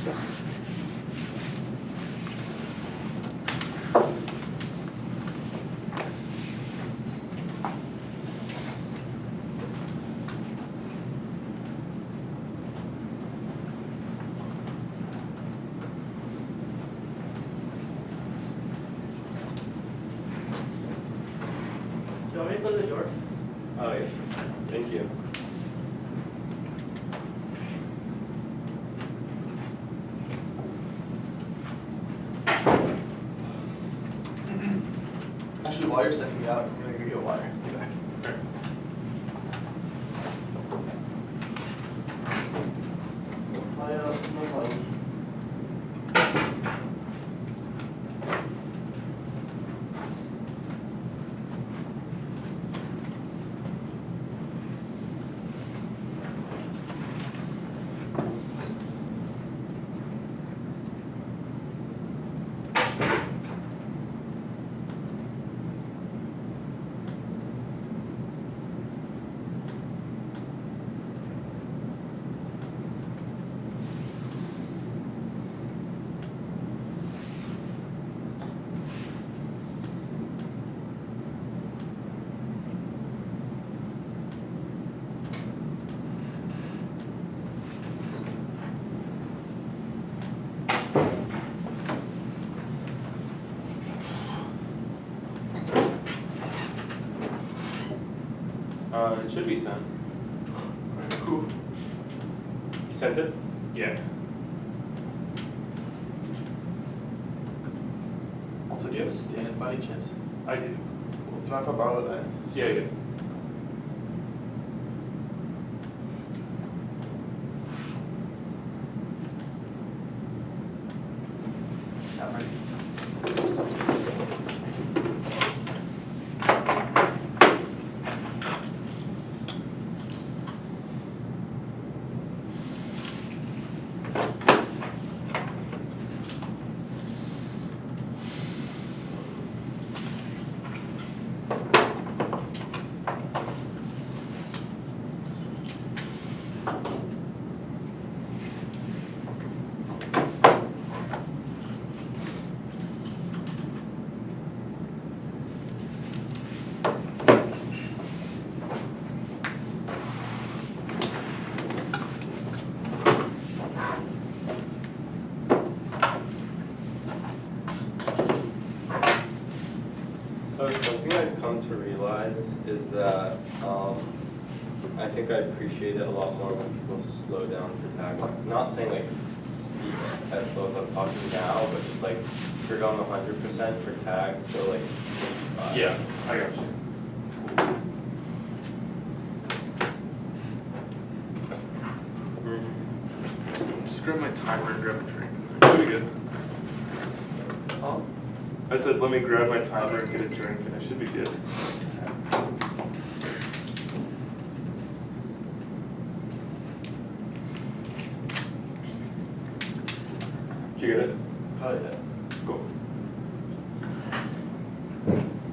Do you want me to close the door? Oh, yes, thank you. Actually, while you're sending me out, I'm gonna go get water. Be back. No problem. It should be sent. Who? You sent it? Yeah. Also, do you have a stand by any chance? I do. Do you mind if I borrow that? Yeah, yeah. I'm ready. Something I've come to realize is that I think I appreciate it a lot more when people slow down for tag. It's not saying like speak as slow as I'm talking now, but just like if you're going 100% for tags, go like 55. Yeah, I got you. Just grab my timer and grab a drink. That'll be good. I said, let me grab my timer and get a drink, and I should be good. Did you get it? Oh, yeah. Cool.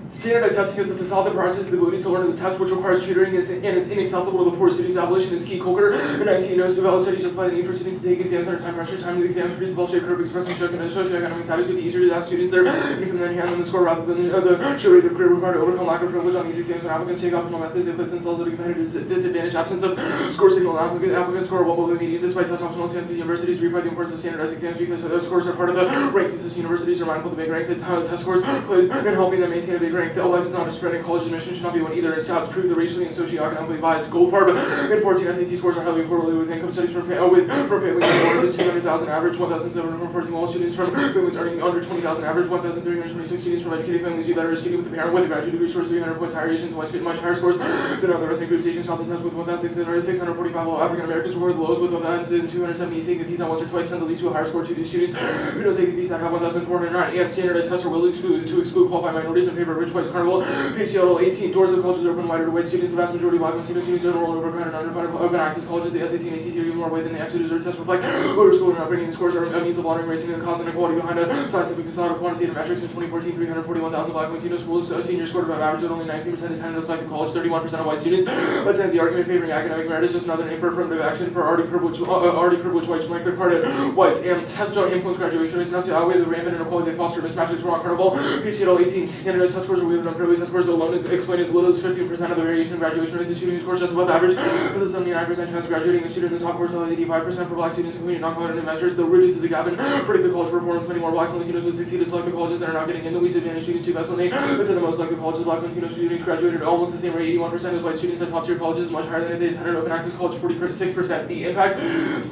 Standardized testing is the facade that provides the ability to learn the test, which requires tutoring and is inaccessible to the poor students. Abolition is key. Coker in 19 knows developed studies justify the need for students to take exams under time pressure. Time to the exams produce a bell-shaped curve expressing socioeconomic status would be easier to ask students their income than hand on the score rather than the sheer rate of career required to overcome lack of privilege on these exams. When applicants take optional methods, they place themselves at a competitive disadvantage. Absence of score signal applicants score well below the median despite test optional stances. Universities verify the importance of standardized exams because their scores are part of the ranking system. Universities are mindful of the big rank that test scores plays in helping them maintain a big rank. The OLED is not a spread, and college admission should not be one either. And stats prove the racially and socioeconomically biased Goldfarb and 14 SAT scores are highly correlated with income. Studies from families earning more than 200,000 average 1,714 while students from families earning under 20,000 average 1,326 students from educated families do better at studying with the parent with a graduate degree scores 300 points higher. Asians much higher scores than other ethnic groups. Asians taught the test with 1,645 while African Americans were the lowest with 1,278 taking the PSAT once or twice tends to lead to a higher score to these students who don't take the PSAT have 1,409 and standardized tests are willing to exclude qualified minorities in favor of rich white College Carnival. PhD Total 18. Doors of colleges are open wider to white students. The vast majority of black Latino students enrolled in overcrowded and underfunded open access colleges. The SAT and ACT are given more weight than the actually deserve. Tests reflect lower school and upbringing. These scores are a means of laundering, racing, and the cost inequality behind a scientific facade of quantitative metrics. In 2014, 341,000 black Latino schools. Seniors scored above average, with only 19% attended a selected college. 31% of white students attend. The argument favoring academic merit is just another name for affirmative action for already privileged whites to make their card at whites. And tests don't influence graduation rates enough to outweigh the rampant inequality they foster. Mismatches were on Carnival. PhD 18 candidates test scores are wielded unfairly. Test scores alone is explained as little as 15% of the variation in graduation rates. A student who scores just above average has a 79% chance of graduating. A student in the top quartile has 85% for black students, including non-cognitive measures. That reduces the gap in predicted college performance. Many more blacks and Latinos would succeed to select the colleges that are not getting in. The least advantaged students do best when they attend the most selected colleges. Black Latino students graduated at almost the same rate, 81% as white students at top tier colleges, much higher than if they attended open access college, 46%. The impact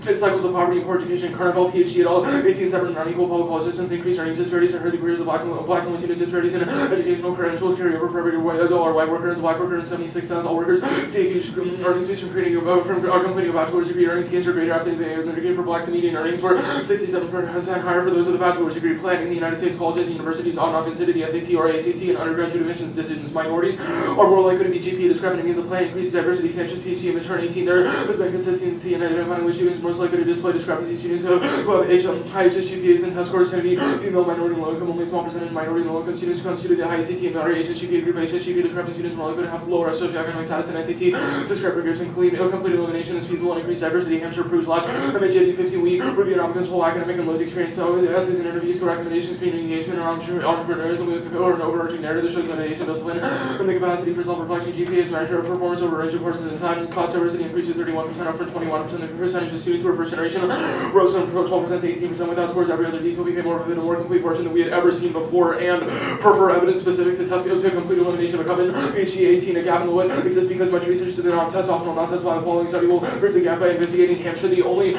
is cycles of poverty and poor education. Carnival, PhD et al. 18 separate and unequal public college systems increase earnings disparities and hurt the careers of blacks and Latinos. Disparities in educational credentials carry over for every white worker and black worker, and 76 cents all workers take huge earnings based from completing a bachelor's degree. Earnings gains are greater after they earned their degree. For blacks, the median earnings were 67% higher for those with a bachelor's degree. Plan in the United States colleges and universities ought not consider the SAT or ACT and undergraduate admissions decisions. Minorities are more likely to be GPA discrepancy means the plan increased diversity. Sanchez, PhD, and Matern 18. There has been consistency in identifying which students most likely to display discrepancies. Students who have high HSGPAs than test scores tend to be female, minority, and low income. Only a small percentage of minority and low income students constitute the high ACT and moderate HSGPA group. HSGPA discrepancy students more likely to have lower socioeconomic status than SAT discrepancy groups. Complete elimination is feasible and increased diversity. Hampshire proves last MHAD 15-week review and applicants' whole academic and lived experience. So essays and interviews, score recommendations, community engagement, and entrepreneurism or an overarching narrative that shows motivation, discipline, and the capacity for self-reflection. GPA is measure of performance over a range of courses in time. Cost diversity increased to 31%, up from 21%. The percentage of students who were first generation rose from 12% to 18% without scores. Every other detail became more vivid and more complete portion than we had ever seen before. And prefer evidence specific to test to complete elimination of a common PhD 18. A gap in the wood exists because much research did not test optional not test by the following study will bridge the gap by investigating Hampshire, the only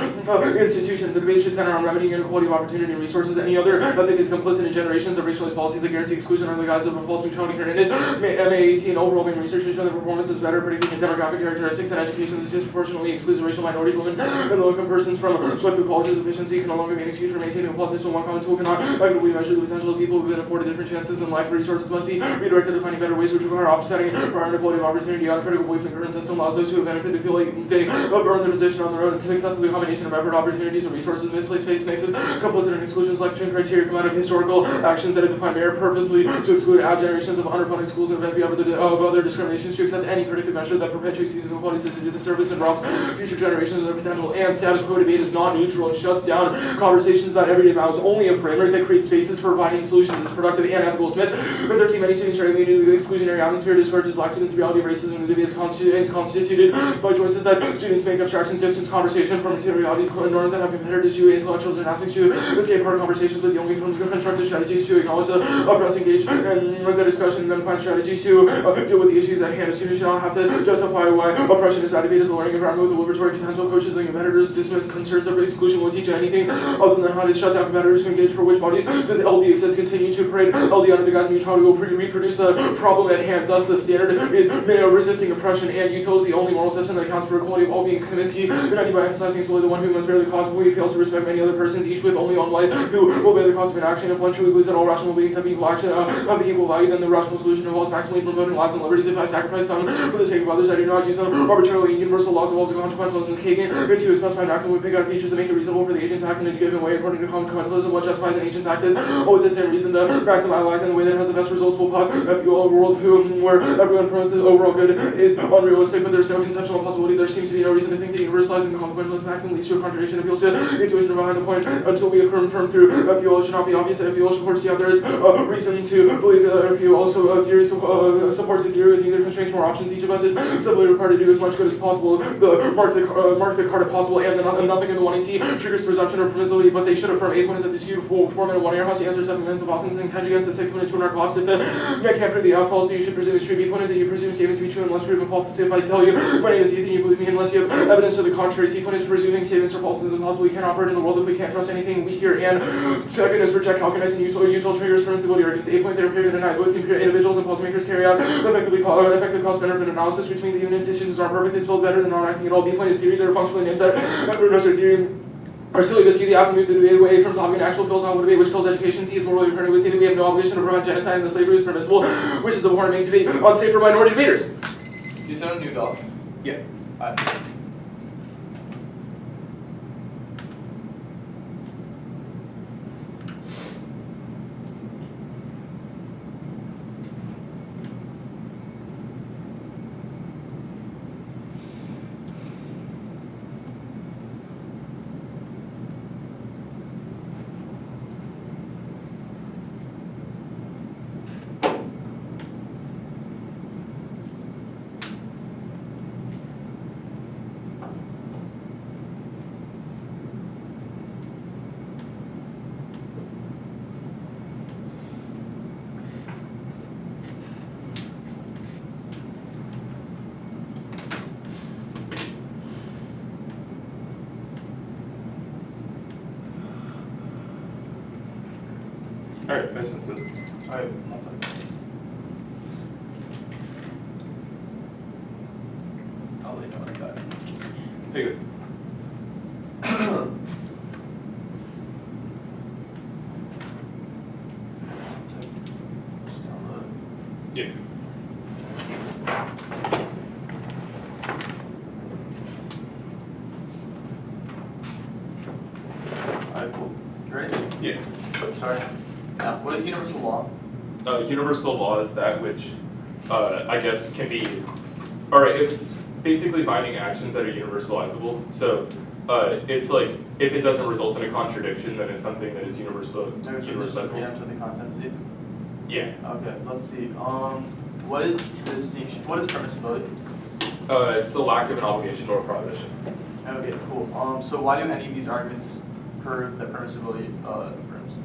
institution. The debate should center on remedying inequality of opportunity and resources. Any other method is complicit in generations of racialized policies that guarantee exclusion under the guise of a false neutrality. Hernandez, MA18 overwhelming research has shown that performance is better predicting demographic characteristics and education that disproportionately excludes racial minorities, women, and low-income persons from selected colleges. Efficiency can no longer be an excuse for maintaining a flawed system. One common tool cannot accurately measure the potential of people who have been afforded different chances in life. Resources must be redirected to finding better ways which require offsetting prior inequality of opportunity. Uncritical belief in the current system allows those who have benefited to feel like they have earned their position on their own. Successfully, a combination of effort, opportunities, and resources. Misplaced faith makes us complicit in exclusion. Selection criteria come out of historical actions that have defined merit purposely to exclude generations of underfunded schools and event of other discriminations. To accept any predictive measure that perpetuates these inequalities is to do the service and robs future generations of their potential. And status quo debate is not neutral and shuts down conversations about everyday values. Only a framework that creates spaces for finding solutions is productive and ethical. Smith, the 13 many students are alienated to the exclusionary atmosphere, discourages black students. The reality of racism and debate is constituted by choices that students make, abstractions, distance, conversation from materiality, norms that have competitors to intellectual gymnastics to escape hard conversations, but the only constructive strategies to acknowledge the oppressed, engage in the discussion, and then find strategies to deal with the issues at hand. A student should not have to justify why oppression is bad. Debate is a learning environment with liberatory potential. Coaches and competitors dismiss concerns of exclusion will teach anything other than how to shut down competitors who engage. For which bodies does LD exist? Continue to parade LD under the guise of neutrality will reproduce the problem at hand. Thus, the standard is resisting oppression, and util is the only moral system that accounts for equality of all beings. Comiskey, and by emphasizing solely the one who must bear the cost, will fail to respect many other persons, each with only one life, who will bear the cost of inaction. If one truly believes that all rational beings have equal action, have the equal value, then the rational solution involves maximally promoting lives and liberties. If I sacrifice some for the sake of others, I do not use them arbitrarily. Universal laws involves a consequentialism is taken into a specified maximum. We pick out features that make it reasonable for the agent to act in a given way according to consequentialism. What justifies an agent's act is always the same reason. The maximum I act in the way that has the best results will pause a world where everyone promotes the overall good is unrealistic, but there's no conceptual possibility. There seems to be no reason to think that universalizing the consequentialist maximum leads to a contradiction. Appeals to intuition behind the point until we have confirmed through FUL. It should not be obvious that FUL supports the other. There is reason to believe that FUL also theory supports the theory with neither constraints nor options. Each of us is simply required to do as much good as possible. Mark the card as possible, and nothing in the 1AC triggers presumption or permissibility, but they should affirm 8 points at the skewed 4-minute 1 air house. The answer 7 minutes of offense and hedge against the 6-minute 2-hour collapse. If the net can't prove the false, so you should presume it's true. B point is that you presume statements to be true unless proven false. If I tell you my name is Ethan, you believe me unless you have evidence to the contrary. C point is presuming statements are false is impossible. We can't operate in the world if we can't trust anything we hear. And second is reject calculating usual triggers permissibility arguments. 8 point therapy and deny both individuals and policymakers carry out effective cost benefit analysis, which means that even if decisions aren't perfect, it's still better than not acting at all. B point is theory. There are functional names that reproduce theory. Arceli Biscuit, the alpha moved the debate away from topic an actual philosophical debate which calls education C is morally imperative. We say that we have no obligation to prevent genocide and that slavery is permissible, which is the point makes debate unsafe for minority debaters. You sent a new dog. Yeah. Alright. Alright, I sent it. Alright, one second. I'll let you know when I got it. Hey, good. Just download it. Yeah. Alright, cool. You ready? Yeah. Oh, sorry. Now, what is universal law? Universal law is that which, I guess, can be, or it's basically binding actions that are universalizable. So, it's like, if it doesn't result in a contradiction, then it's something that is universal. Okay, so this is the preamp to the contency. Yeah. Okay, let's see. What is the distinction? What is permissibility? It's the lack of an obligation or a prohibition. Okay, cool. So why do any of these arguments prove that permissibility affirms?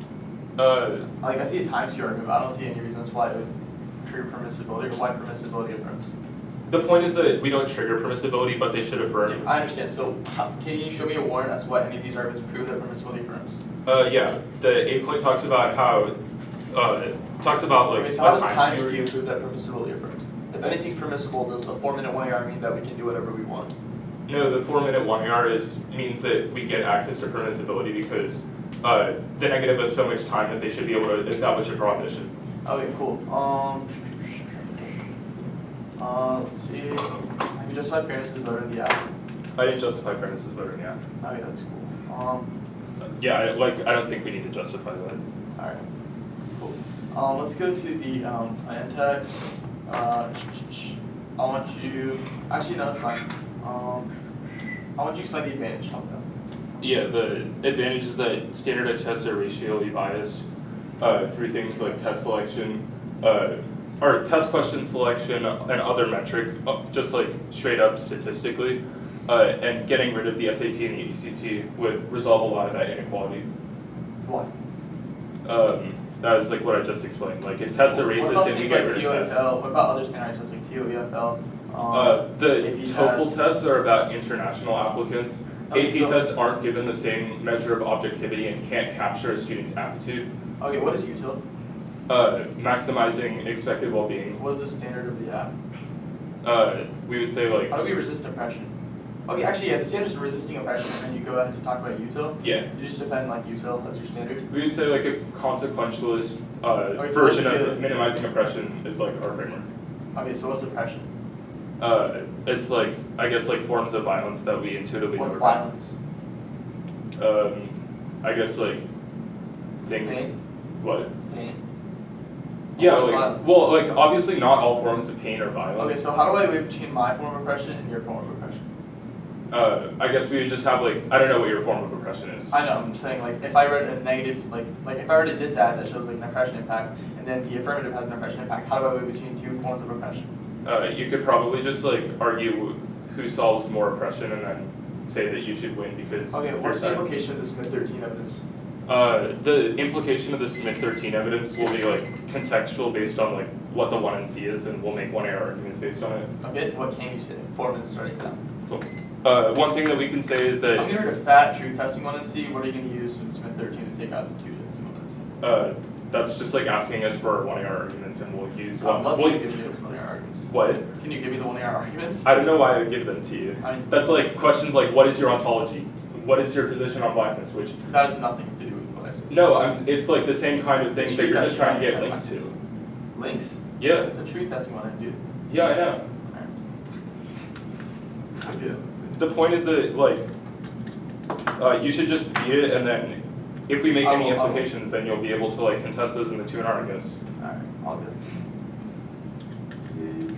Like I see a times two argument, but I don't see any reasons why it would trigger permissibility or why permissibility affirms. The point is that we don't trigger permissibility, but they should affirm. I understand. So can you show me a warrant as to why any of these arguments prove that permissibility affirms? Yeah. The A point talks about how, talks about like Okay, so how does a times series. two prove that permissibility affirms? If anything's permissible, does a 4-minute 1 AR mean that we can do whatever we want? No, the 4-minute 1 AR means that we get access to permissibility because the negative has so much time that they should be able to establish a prohibition. Okay, cool. Let's see. Have you justified fairness as voted in the act? I didn't justify fairness as voting, yeah. Okay, that's cool. Yeah, I don't think we need to justify that. Alright, cool. Let's go to the plan text. I want you, actually no, it's fine. I want you to explain the advantage. Tell me that. Yeah, the advantage is that standardized tests are racially biased through things like test selection, or test question selection and other metrics, just like straight up statistically, and getting rid of the SAT and the ECT would resolve a lot of that inequality. Why? That is like what I just explained. Like if tests are racist and we get rid of tests. TOEFL? What about other standardized tests like TOEFL? The AP TOEFL tests are about international applicants. Okay, AP so- tests aren't given the same measure of objectivity and can't capture a student's aptitude. Okay, what is util? Maximizing expected well-being. What is the standard of the app? We would say like, How do we resist oppression? Okay, actually, yeah, the standard is resisting oppression, and then you go ahead and talk about util. yeah, You just defend like util as your standard. we would say like a consequentialist Okay, so version let's of get- minimizing oppression is like our framework. Okay, so what's oppression? It's like, I guess like forms of violence that we intuitively What's know. violence? I guess like things. Pain? What? Pain. Yeah, What is like, violence? well, like obviously not all forms of pain are Okay, violence. so how do I weigh between my form of oppression and your form of oppression? I guess we would just have like, I don't know what your form of oppression is. I know, I'm saying like if I read a negative, like if I read a dis-ad that shows like an oppression impact, and then the affirmative has an oppression impact, how do I weigh between two forms of oppression? You could probably just like argue who solves more oppression and then say that you should win because. Okay, your what's the side- implication of the Smith 13 evidence? The implication of the Smith 13 evidence will be like contextual based on like what the 1 and C is, and we'll make 1A arguments based on it. Okay, what can you say? 4 minutes starting now. Cool. One thing that we can say is that I'm gonna read a fat, true testing 1 and C. What are you gonna use in Smith 13 to take out the 2 testing 1 and C? that's just like asking us for 1A arguments, and we'll use I'd one. love we'll- you to give me those 1 AR arguments. What? Can you give me the 1 AR arguments? I don't know why I would give them to you. I mean, That's like questions like, what is your ontology? what is your position on blackness, which, That has nothing to do with what I said. no, it's like the same kind of thing It's that you're true just trying to get testing, links to. Links? Yeah, It's a tree testing one I do. yeah, I know. The point is that, like, you should just feed it, and then if we make I any will- implications, then you'll be able to, like, contest those in the 2-and-R, I guess. Alright, all good. Let's see.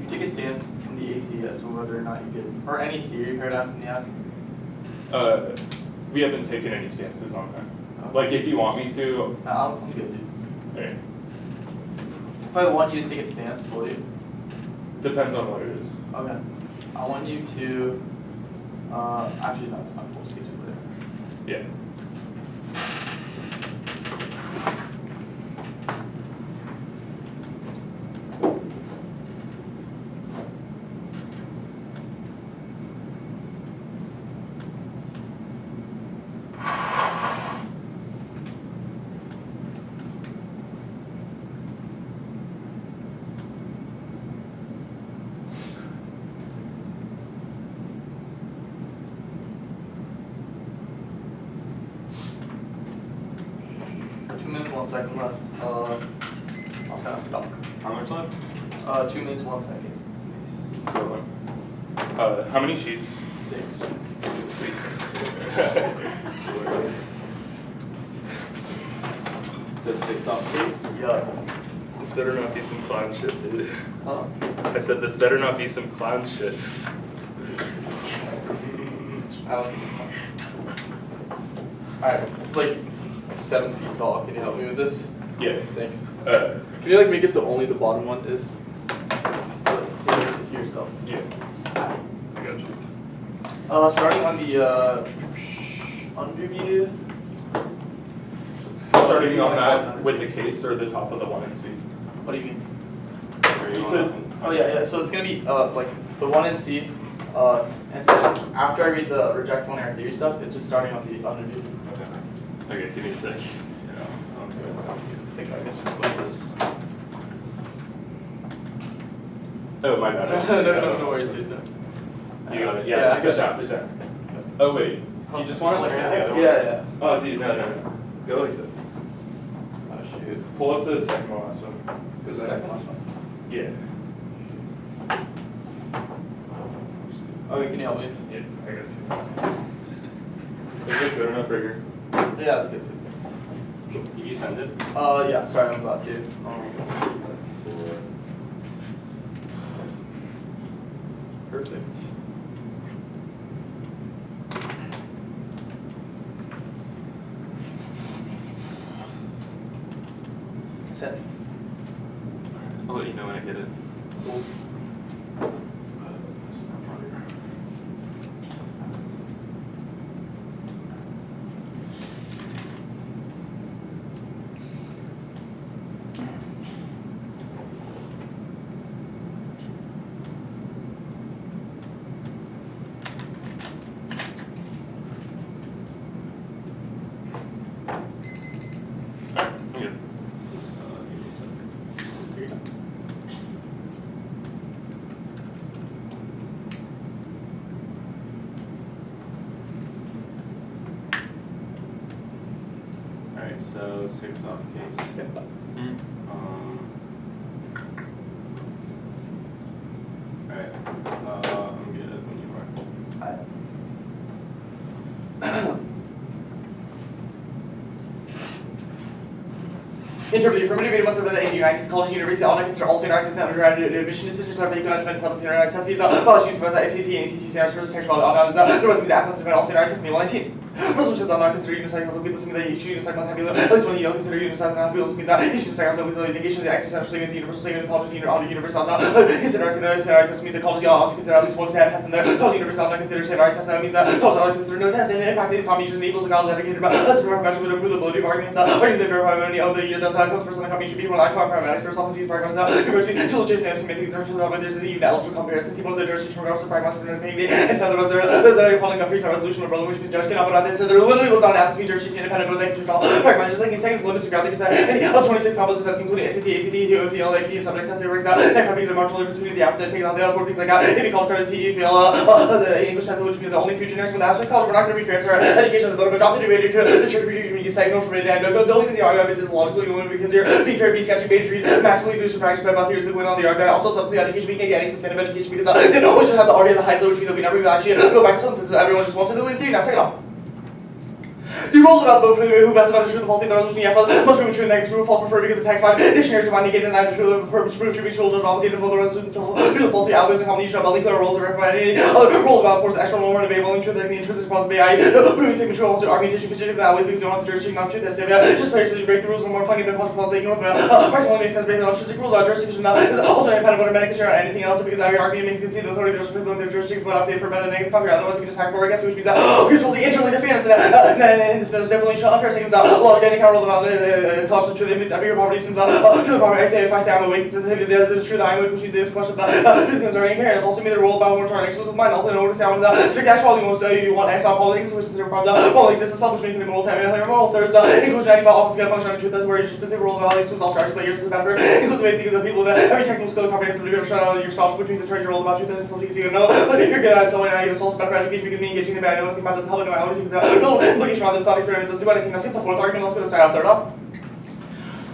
You take a stance from the AC as to whether or not you get, or any theory paradigms in the app. We haven't taken any stances on that. Like, if you want me to, No, I'm good, dude. okay, If I want you to take a stance, will you? depends on what it is. Okay. I want you to, actually no, it's fine, we'll skip to it later. Yeah. For 2 minutes, 1 second left. I'll set up the dock. How much left? 2 minutes, 1 second. So, how many sheets? 6. Sweet. So 6 off case? Yeah. This better not be some clown shit, dude. Huh? I said this better not be some clown shit. I don't think it's fun. Alright, it's like 7 feet tall. Can you help me with this? Yeah. Thanks. Uh, Can you like make it so only the bottom one is? To yourself. yeah. I got you. Starting on the underview. Starting on that with the case or the top of the 1NC? What do you mean? You said, Oh yeah. So it's gonna be like the 1NC, and then after I read the reject one error theory stuff, it's just starting on the underview. okay, give me a sec. I think I guess explain this. Oh, my bad. No worries, dude. No. You got it. Yeah, Yeah, I just push got out, push out. Oh, wait. You just want it like that? Yeah. Oh, dude, no. Go like this. Oh shoot. Pull up the second to last one. Who's the second last one? Yeah. Okay, can you help me? Yeah, I got you. Is this good enough, Rigger? Yeah, that's good too. Thanks. Did you send it? Yeah. Sorry, I'm about to. Perfect. Set. I'll let you know when I get it. Cool. Alright, I'm good. Give me a sec. Take your time. Alright, so 6 off case. Mm. Alright, I'm good when you are. Interview. The affirmative data must have been that in the United States College and University, all consider all United States undergraduate admission decisions are made on the substance United States visa. College use was ACT and ACT standards for textual all now is there was the atlas of all United States in 19. Resolutions are not considered unicycles of wheels means that each unicycle must have at least one yield considered unicycles not wheels means that each unicycle has no wheels. Negation of the existential statement is universal statement in college universe not consider access means that college ought to consider at least one set test and the college universe not consider set access means that college ought to consider no test and it impacts these combinations enables the college educated about less professional would improve the ability of arguments arguing to verify many of the years that comes for some combination people like pragmatics for self-confused pragmatics compared to legitimacy and semantics but there's an even eligible comparison he was a jurisdiction regardless of pragmatics for pain and so there's a following a free resolution of problem which the judge cannot put on this so there literally was not an atmosphere jurisdiction independent but they can control pragmatics like in seconds limits to ground they can any of 26 composites that include SAT, TOEFL, AP, subject test works out and copies are marginal difference between the app that taking on the other things like that any college credit TOEFL the English test which would be the only future next with abstract college we're not going to be fair to our education of the drop the debate to the church community signal from it and don't even the argument is logically going because you're being fair, be sketchy, bait, read, maximally boost your practice by about theories that win on the argument. Also, substantive education, we can't get any substantive education because they always just have the argument at the highest level, which means that we never even actually go back to substances. Everyone just wants to do it in theory. Now, second off. The rule of us vote for the who best about the truth of false the resolution must prove true and negative true false preferred because of text 5 dictionaries define negated and neither true of purpose prove true rule judge obligated both the resolution true false the algorithms and combination of building clear rules of verifying other rule about force extra norm and available truth the intrinsic responsibility proving taking control also argumentation considered that always because you don't have the jurisdiction not truth that's just basically break the rules one more plenty than possible they ignore them first only makes sense based on intrinsic rules jurisdiction is also independent of automatic consider anything else because every argument makes concede the authority of justice their jurisdiction but if they forbid a negative contrary otherwise you can just hack for against which means that controls the internally the fairness and this is definitely unfair seconds out. A lot of getting counter about collapse of truth. It means every property assumes that true property. I say if I say I'm awake, it's true that I'm awake, which means this question that things are inherent. It's also mean the rule about one trying exclusive mind. Also know to say I'm that strict dash probably won't say you want X on politics, which is the problem that probably exists itself, which makes it a multi moral. There's inclusion any file often get a function on truth. That's where your specific rule of value excludes all structures, but yours is better. Inclusive because of people that every technical skill comprehensive to be able to shut out your scholarship, which means the treasure rule about truth is something you know. But you're good at it, so when I get a source better education because me engaging the bad, I know nothing about this. Help me know I always think that no implication around the thought experiment doesn't do anything. Now skip the fourth argument. Let's go to start out third off.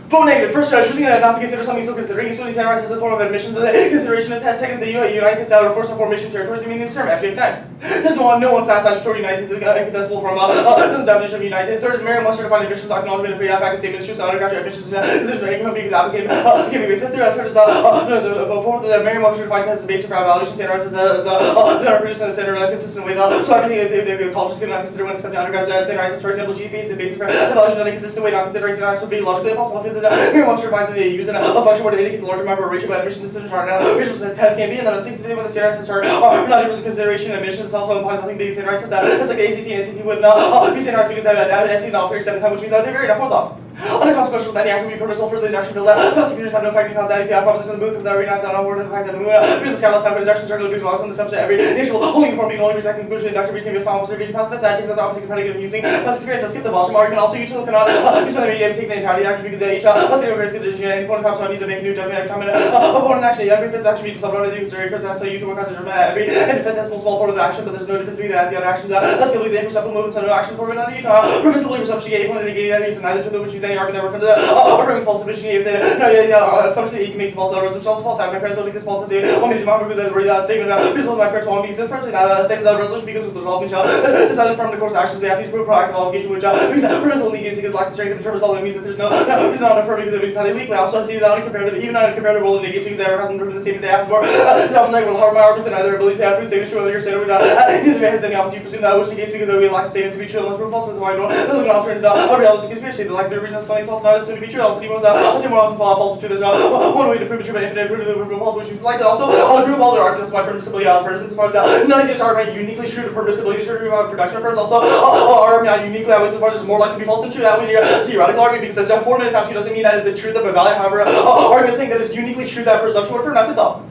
Phone negative. First, choosing not to consider something still considering. Excluding terrorists as a form of admission to the consideration of seconds the United States out of force of formation territories. I mean, in term FJ9. There's no one statutory United States incontestable from this definition of United States. Third is Merriam must certify admissions acknowledgement of free fact statement is true. So undergraduate admissions decision making because applicant can be based. Third is the fourth the Merriam must certify test is based for evaluation standards as produced in a standard consistent with so everything the colleges can not consider when accepting undergraduate standards. For example, GPA is based for evaluation in a consistent way, not considering standards would be logically impossible. Here, once you're finding using a function where to indicate the larger number of ratio by admission decisions are now visuals the test can be, and then a 60 with the standards are not able to consideration admissions also implies nothing big standards that that's like the ACT and SAT would not be standards because SAT is not 37 time, which means that they're very enough for them. Under consequential that the act will be permissible firstly the action build out prosecutors have no fact because that if you have proposition of the moon comes out every night down on word of the fact that the moon the sky last time for induction circular because lost on the subject every nation will only inform being only present conclusion induction receiving a solemn observation past that takes out the opposite predicate of using past experience let's skip the Boston argument also util cannot use the media to take the entirety of the action because they each must take a various condition and point comes so I need to make a new judgment every time an opponent action every fifth action beats subroad of the exterior because that's how you to work as a judgment every infinitesimal small part of the action but there's no difference between that and the other action let's get these imperceptible movements so no action for another permissibly perception gave one of the negating that means neither to the which means any argument that reference affirming false division if the assumption that each makes false resolution also false out my parents will make this false if they want me to remember the statement reasonable my parents want me to firstly now states that resolution because with the result which decided from the course of actions they have to use proactive obligation which means that permissible negatives because lacks the strength of the term result that means that there's no reason not to affirm because it was decided weakly also see that only comparative even on a comparative role of negatives because they ever hasn't proven the statement they have more some like will harm my arguments and either ability to have proof statements true whether your statement neither man has any opportunity to presume that which negates because they will lack the statement to be true unless proof false is why no an alternative a reality conspiracy the like the reason something false not assumed to be true else anyone was let's say more often false or true there's one way to prove it true but infinite proof the false which means like also I'll group all their arguments by permissibility for instance as far as that none of these arguments uniquely true to permissibility true to production firms also are not uniquely that way so far as more likely to be false than true that way you're a theoretical argument because there's 4 minutes after doesn't mean that is the truth of a value however argument saying that is uniquely true that presumption would affirm that fifth up.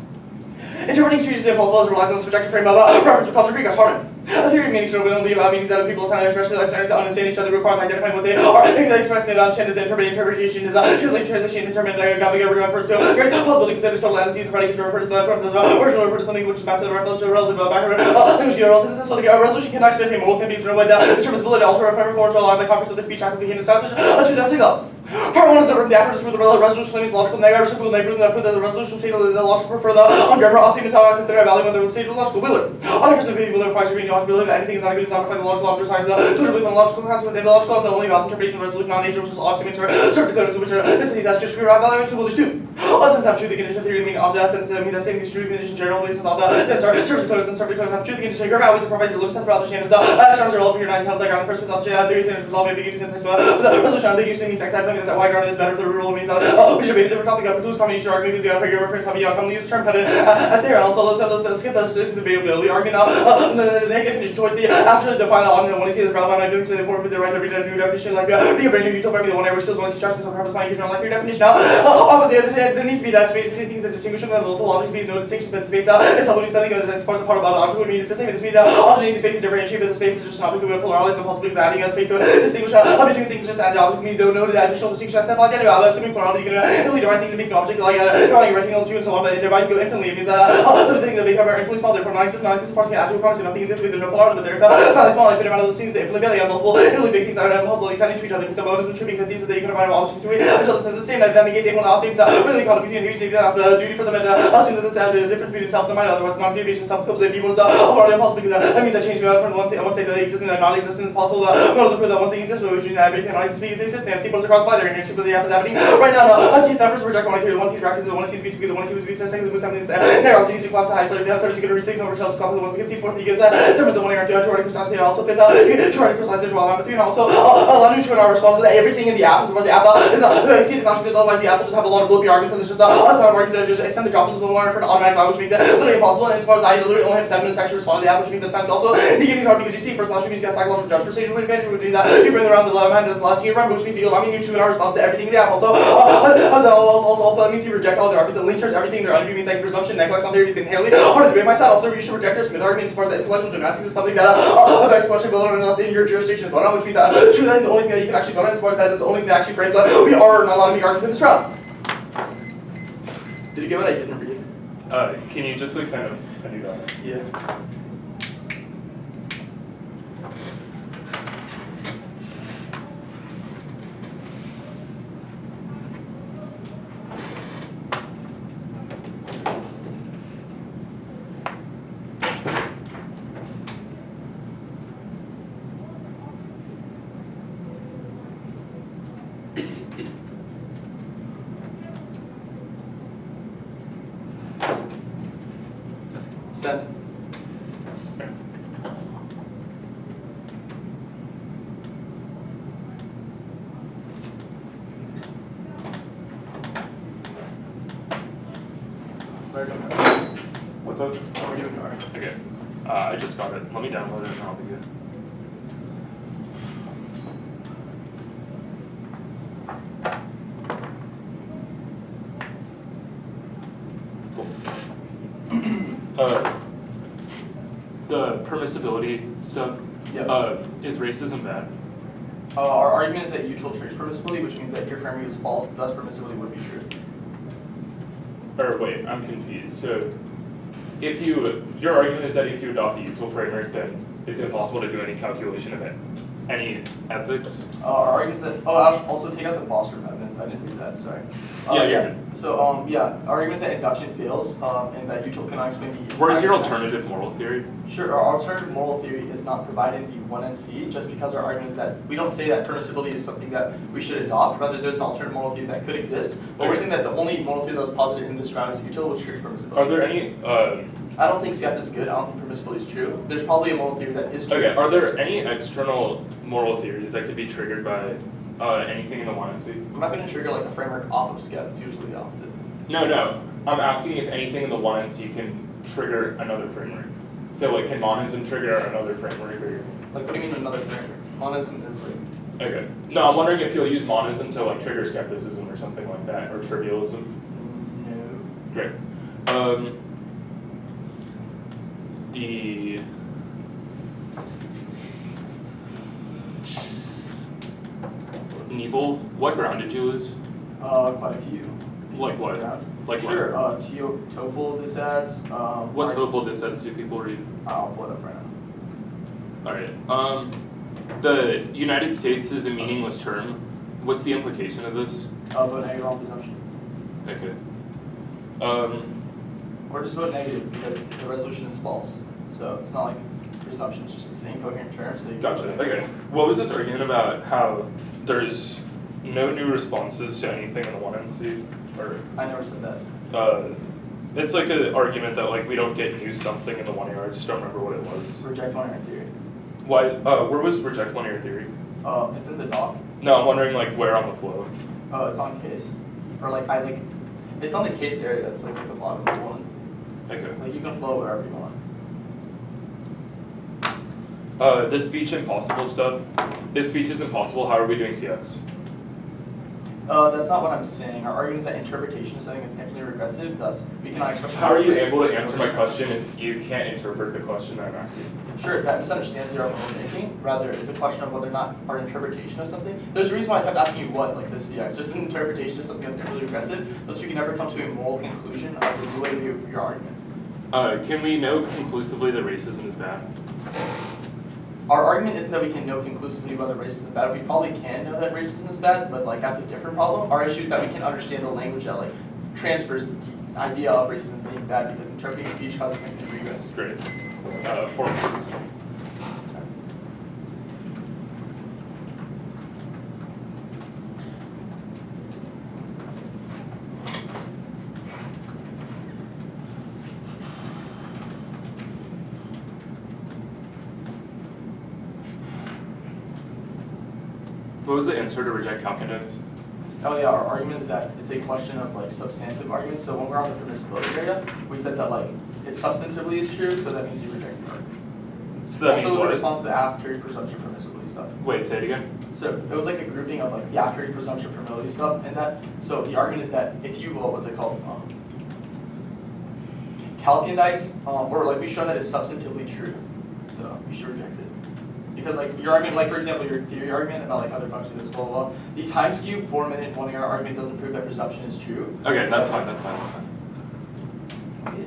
Interpreting speech is impossible as it relies on the subjective frame of reference of culture Greek as Harmon. A theory of meaning should only be about meanings that of people's time, especially like standards to understand each other requires identifying what they are. Expressing it on chin is interpretation is translation determined gobbledygook refers to a great possibility considers total antecedents predicate to refer to the from the original refer to something which is back to the reference to relative background language relative so the resolution cannot express a moral can be no way down determines ability to alter a framework or to allow the copies of the speech act to be established to that signal. Part 1 is over the apertures for the resolution limits logical negative reciprocal neighborhood for the resolution state of the logical for the grammar also is how I consider a value when the state of the logical wheeler. Other person will notify you the possibility that anything is not going to satisfy the logical operator signs the logical consequence the logical is the only about interpretation of resolution non nature which is also means for certain declarations which are this is as just we are evaluating will too. Since have true the condition theory meaning of that sense mean that same is true the condition general basis of the then sorry service declarations and service declarations have true the condition grammar always provides the limits for other standards actions are all for your 9 title diagram the first place of theory standards resolve ambiguity syntax but the resolution ambiguity means exactly that y guard is better for the rule means that we should be a different topic of produce combination argument because you have your reference how you come use the term put it at there and also let's skip this to the debatability argument now the negative definition towards the after the final argument when you see the problem I'm doing so therefore for the right to read a new definition like be a brand new util for me the one I wish skills one instructions so purpose fine you don't like your definition now obviously there needs to be that space between things that distinguish them multiple objects means no distinction but the space it's somebody something that's part about the object would mean it's the same this means that object needs space to differentiate but the space is just an object we will pluralize and possibly adding a space to distinguish between things just add the object means no the additional distinction stuff like that about assuming plurality you can really the right thing to make an object like drawing rectangle 2 and so on but thereby you go infinitely it means that the thing that make are infinitely small therefore non-existent parts can add to a quantity nothing exists with no polarity but they're fairly small if amount of those things that infinitely big multiple really big things that are multiple extending to each other because the mode is true because these is that you can divide objects into it until it's the same that negates a one else seems really called between usually have the duty for them and assume that the difference between itself and the mind otherwise the non-deviation self comes in people is already impossible because that means that change from one state to the existence and non-existence is possible no look for that one thing exists which means that everything non-existence exists and see what's across by there and you the after happening right now case efforts reject one theory the one sees reactive the one sees b the one sees b second the something there also you collapse the high so the third is going to reach 6 over shells couple the ones you can see fourth you get seven the one are to article size they also fit to article size as well number 3 and also allow you to our response that everything in the app as far as the app is not because otherwise the app will just have a lot of bloopy arguments and it's just a ton of arguments that just extend the droplets a little longer for an automatic line which makes it literally impossible and as far as I literally only have 7 minutes to actually respond to the app which means that time's also negating hard because you speak first last you means you got psychological judge precision which means that you bring around the behind the last you remember which means you allow me to in our response to everything in the app also that means you reject all the arguments and linkers everything there means like presumption neglect on theory is inherently hard to debate my side also you should reject your Smith argument as far as the intellectual gymnastics is something that a next question will not in your jurisdiction vote on which means that true that is the only thing that you can actually vote on as far as that is the only thing that actually frames we are not allowed to make arguments in this round. Did you get what I didn't read? Can you just like send a new document? Yeah. Send. What's up? How are we doing? Alright. Okay. I just got it. Let me download it and I'll be good. The permissibility stuff, Yep. Is racism bad? Our argument is that util trace permissibility, which means that your framing is false, thus permissibility would be true. Or wait, I'm confused. So, if your argument is that if you adopt the util framework, then it's impossible to do any calculation of any ethics? Our argument is that, I'll also take out the Bostrom evidence, I didn't read that, sorry. Yeah. So, our argument is that induction fails, and that util cannot explain the... Where's your alternative moral theory? Sure, our alternative moral theory is not provided in the 1NC, just because our argument is that we don't say that permissibility is something that we should adopt, rather there's an alternative moral theory that could exist, but we're saying that the only moral theory that was posited in this round is util, which triggers permissibility. Are there any, I don't think skep is good, I don't think permissibility is true. There's probably a moral theory that is true. okay, are there any external moral theories that could be triggered by anything in the 1NC? I'm not going to trigger like a framework off of skep, it's usually the opposite. No, I'm asking if anything in the 1NC can trigger another framework. So like, can monism trigger another framework? Or... Like, what do you mean another framework? Monism is like... Okay. No, I'm wondering if you'll use monism to like trigger skepticism or something like that, or trivialism. No. Great. The... Nebel, what ground did you lose? Quite a few. Like what? Like sure, what? TOEFL disads. What TOEFL disads do people read? I'll pull it up right now. Alright. The United States is a meaningless term. What's the implication of this? Vote negative on presumption. Okay. Or just vote negative because the resolution is false. So it's not like presumption, it's just the incoherent term. So you Gotcha. Okay. What was this argument about how there's no new responses to anything in the 1NC? Or I never said that. it's like an argument that like we don't get new something in the 1 year. I just don't remember what it was. Reject one-year theory. Why? Where was reject 1 year theory? It's in the doc. No, I'm wondering like where on the flow. Oh, it's on case. Or like it's on the case area. It's like at the bottom of the 1NC. Okay. Like you can flow wherever you want. This speech impossible stuff. If speech is impossible, how are we doing CX? That's not what I'm saying. Our argument is that interpretation is something that's infinitely regressive, thus we cannot express. How are you able to answer my question if you can't interpret the question that I'm asking? Sure, that misunderstands the argument we're making. Rather, it's a question of whether or not our interpretation of something. There's a reason why I kept asking you what, like this, yeah, it's just an interpretation of something that's infinitely regressive, thus we can never come to a moral conclusion of the validity of your argument. Can we know conclusively that racism is bad? Our argument isn't that we can know conclusively whether racism is bad. We probably can know that racism is bad, but like that's a different problem. Our issue is that we can understand the language that like transfers the idea of racism being bad because interpreting speech causes infinite regress. Great. 4 minutes. What was the answer to reject calculus? Oh yeah, our argument is that it's a question of like substantive arguments. So when we're on the permissibility area, we said that like it substantively is true, so that means you reject the argument. So that Also, means it was a what? response to the after presumption permissibility stuff. Wait, say it again. So it was like a grouping of like the after presumption permissibility stuff and that. So the argument is that if you what's it called? Calcandice, or like we show that it's substantively true, so you should reject it. Because like your argument, like for example, your theory argument about like other functions, blah blah blah. The times cube 4 minute 1 year argument doesn't prove that presumption is true. Okay, that's fine. That's fine. That's fine. Okay.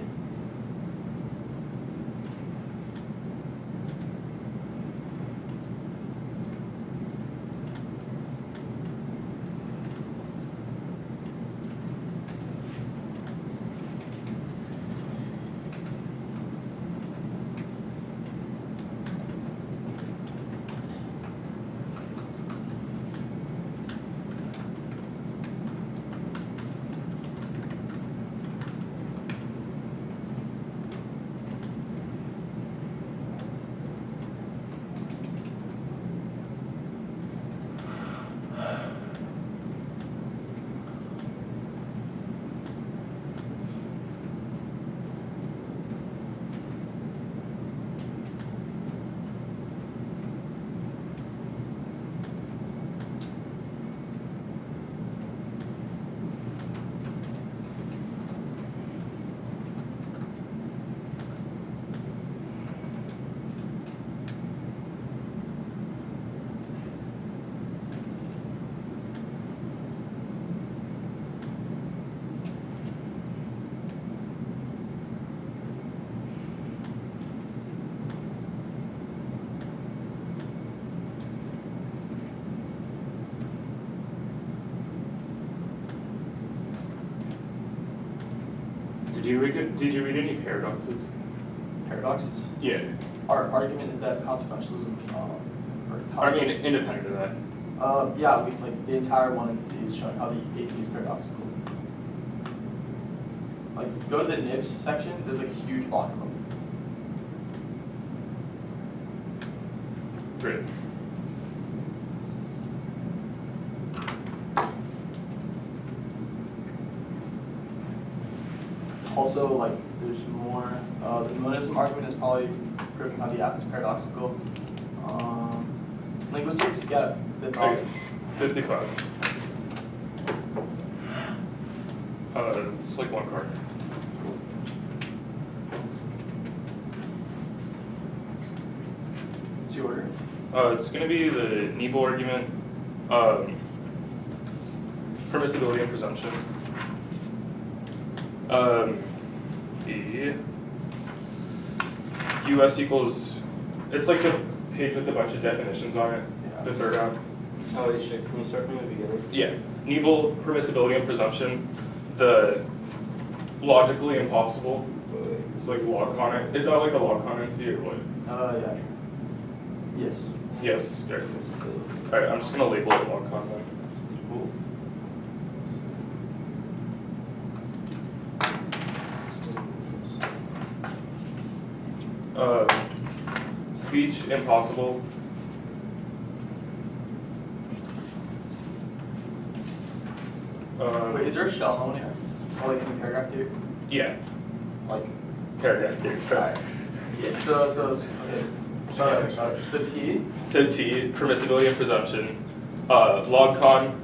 Did you read any paradoxes? Paradoxes. Yeah. Our argument is that consequentialism, I mean, independent of that. yeah, we like the entire 1NC is showing how the AC is paradoxical. Like, go to the nibs section. There's like a huge block of them. Great. Also, like, there's more. The monism argument is probably proving how the app is paradoxical. Linguistics, yeah, the 55. It's like 1 card. What's the order? It's going to be the Nebo argument, permissibility and presumption. The US equals, it's like the page with a bunch of definitions on it, the third out. Oh, shit, can you start from the beginning? Yeah. Nebel, permissibility and presumption. The logically impossible. It's like log con. Is that like a log conancy or what? Yeah. Yes. Yes. Okay. Alright, I'm just gonna label it log con then. Speech impossible. Wait, is there a shell known here? Or like in paragraph theory? Yeah, Like, paragraph here. alright. Yeah. So okay. Sorry. So T. So T, permissibility and presumption. Log con,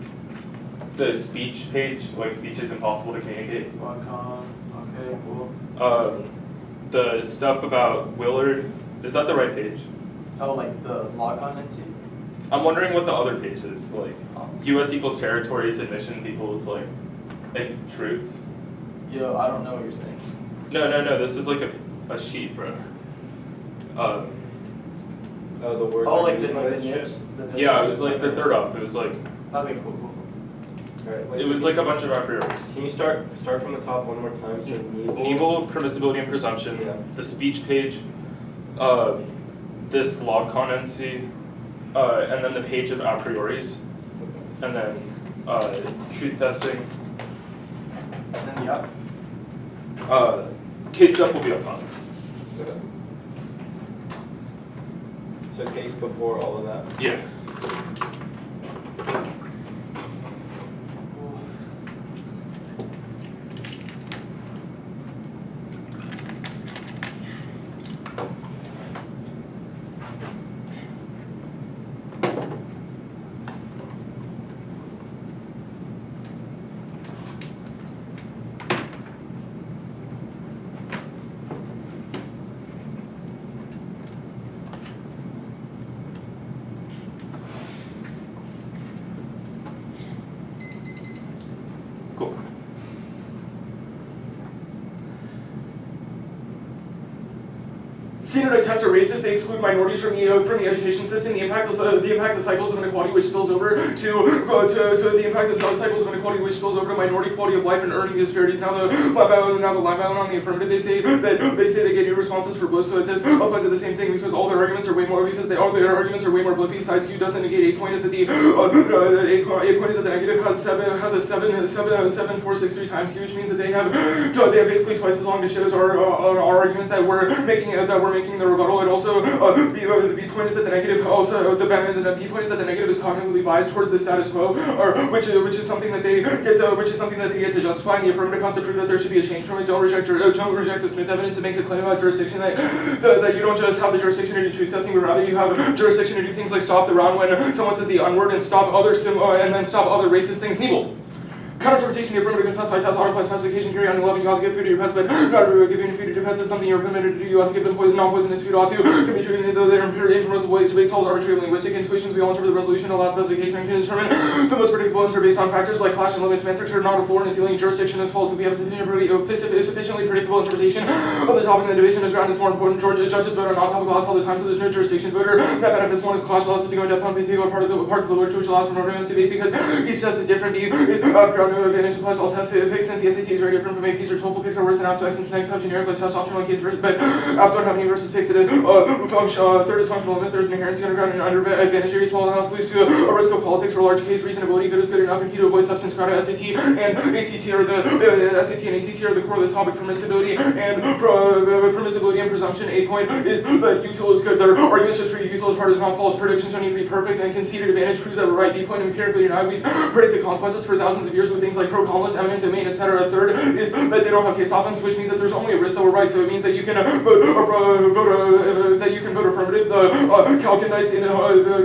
the speech page, like speech is impossible to communicate. Log con. Okay. Cool. The stuff about Willard, is that the right page? Oh, like the log con NC? I'm wondering what the other page is, like US equals territories, admissions equals like truths. Yo, I don't know what you're saying. No, this is like a sheet, bro. The words Oh, are like the meaningless nips? shit? The nips? Yeah, it was like the third off, it was like, Okay, cool. Alright, wait, it so was like a bunch of a priorities. Can you start from the top one more time? So Nebel, permissibility and presumption, Yeah. the speech page, this log con NC, and then the page of a prioris, and then truth testing. And then yeah. Case stuff will be up top. Okay. So case before all of that. Yeah. Cool. Standardized tests are racist. They exclude minorities from the education system. The impact of cycles of inequality, which spills over to the impact of cycles of inequality, which spills over to minority quality of life and earning disparities. Now the line bound on the affirmative, they say they get new responses for both. So this applies to the same thing because all their arguments are way more blippy. Side skew doesn't negate 8 point is that the 8 point is that the negative has a 7 4 6 3 times skew, which means that they have basically twice as long to shit as our arguments that we're making the rebuttal. It also the B point is that the negative the P point is that the negative is cognitively biased towards the status quo, or which is something that they get to justify. And the affirmative has to prove that there should be a change from it. Don't reject the Smith evidence. It makes a claim about jurisdiction that you don't just have the jurisdiction to do truth testing, but rather you have jurisdiction to do things like stop the round when someone says the unword and stop other racist things. Nebel. Counter-interpretation, the affirmative can specify tests, autopilot specification, carry on 11, you ought to give food to your pets, but not everyone giving food to your pets is something you're permitted to do. You ought to give them non-poisonous food, ought to can be treated though they're impermissible ways to base all arbitrary linguistic intuitions. We all interpret the resolution of the last specification and can determine the most predictable ones are based on factors like clash and limit semantics are not a floor and a ceiling. Jurisdiction is false. If we have sufficiently predictable interpretation of the topic, and the division is ground is more important. Judges vote on non-topical laws all the time, so there's no jurisdiction voter that benefits. One is clash allows us to go in depth on particular parts of the literature, which allows for an organized debate because each test is different. Is ground no advantage applies to all tests picks since the SAT is very different from APs or TOEFL picks are worse than abstract since next have generic test optional case versus but after don't have any versus picks that third is functional limits. There's an inherency underground and under advantage areas small enough leads to a risk of politics for large case reasonability good is good enough and key to avoid substance crowd. SAT and ACT are the SAT and ACT are the core of the topic. Permissibility and presumption. A point is that util is good. Their arguments just prove util is hard as not false. Predictions don't need to be perfect and conceded advantage proves that we're right. B point empirically or not we've predicted consequences for thousands of years with things like pro columnist, eminent domain, etc. Third is that they don't have case offense, which means that there's only a risk that we're right. So it means that you can vote affirmative. The Calcinites in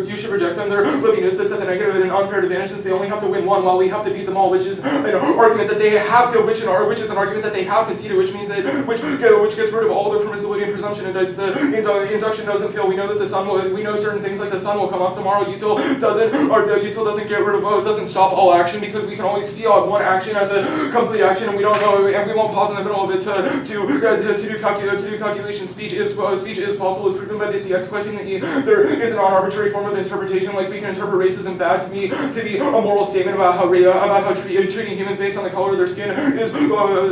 you should reject them. They're living notes that set the negative at an unfair advantage since they only have to win one while we have to beat them all, which is an argument that they have which is an argument that they have conceded, which means that which gets rid of all the permissibility and presumption. And it's the induction doesn't fail. We know that the sun will. We know certain things like the sun will come up tomorrow. Util doesn't get rid of doesn't stop all action because we can always feel one action as a complete action, and we don't know, and we won't pause in the middle of it to do calculation. Speech is possible. is proven by the CX question that there is a non-arbitrary form of interpretation, like we can interpret racism bad to be a moral statement about how treating humans based on the color of their skin is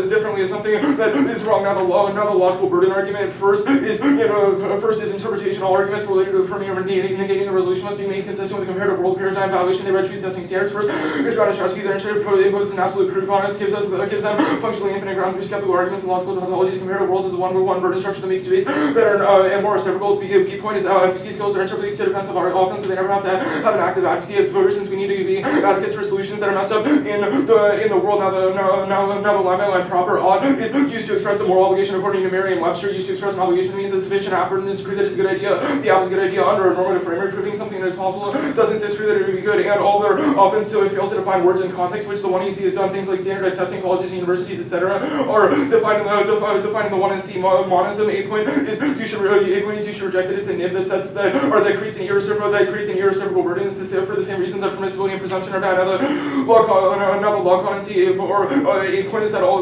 differently is something that is wrong. Now the logical burden argument first is interpretation. All arguments related to affirming or negating the resolution must be made consistent with the comparative world paradigm evaluation. They read truth testing standards first. Is grounded Trotsky. Their initiative imposes an absolute proof on us, gives them functionally infinite ground through skeptical arguments and logical tautologies. Comparative worlds is a one-to-one burden structure that makes debates better and more reciprocal. The point is FEC skills are interpreted to defensive offense, so they never have to have an active advocacy of its voters, since we need to be advocates for solutions that are messed up in the world. Now the line proper odd is used to express a moral obligation according to Merriam-Webster. Used to express an obligation means that sufficient effort is to prove that it's a good idea. The app is a good idea under a normative framework. Proving something that is possible doesn't disprove that it would be good, and all their offense still fails to define words in context, which the one you see is done things like standardized testing, colleges, universities, etc., or defining the one and C monism. A point is you should reject it. It's a nib that sets that creates an irreciprocal burden. It's for the same reasons that permissibility and presumption are bad. Now the log constancy or a point is that all